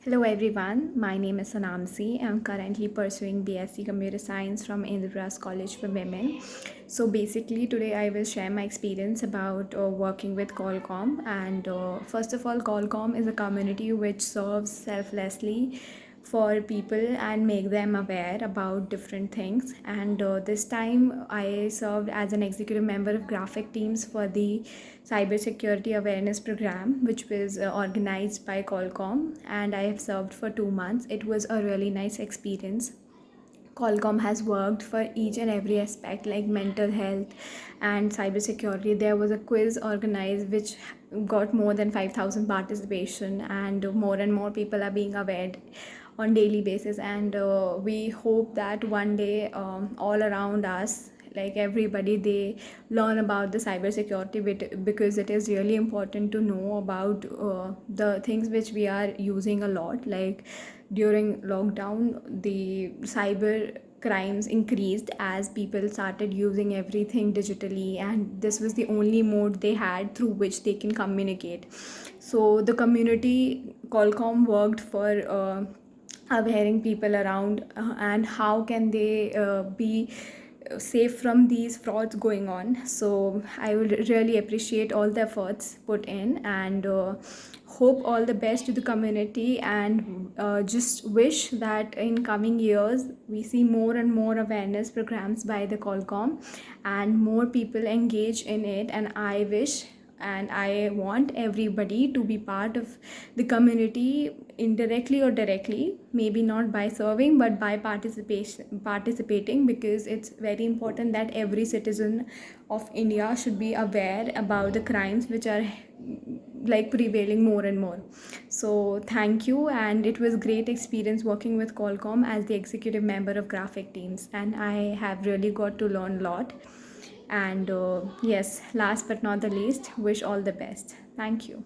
Hello everyone, my name is Sanamsi. I'm currently pursuing BSc Computer Science from Indraprastha College for Women. So basically today I will share my experience about working with Qualcomm. And first of all, Qualcomm is a community which serves selflessly for people and make them aware about different things. And this time I served as an executive member of graphic teams for the cybersecurity awareness program, which was organized by Qualcomm, and I have served for 2 months. It was a really nice experience. Qualcomm has worked for each and every aspect like mental health and cybersecurity. There was a quiz organized which got more than 5,000 participation, and more people are being aware on daily basis. And we hope that one day all around us, like everybody, they learn about the cybersecurity because it is really important to know about the things which we are using a lot. Like during lockdown, the cyber crimes increased as people started using everything digitally, and this was the only mode they had through which they can communicate. So the community Qualcomm worked for awareing people around, and how can they be safe from these frauds going on. So I would really appreciate all the efforts put in, and hope all the best to the community, and just wish that in coming years we see more and more awareness programs by the Qualcomm and more people engage in it. And I wish and I want everybody to be part of the community indirectly or directly, maybe not by serving but by participating, because it's very important that every citizen of India should be aware about the crimes which are like prevailing more and more. So thank you, and it was great experience working with Qualcomm as the executive member of graphic teams, and I have really got to learn a lot. And yes, last but not the least, wish all the best. Thank you.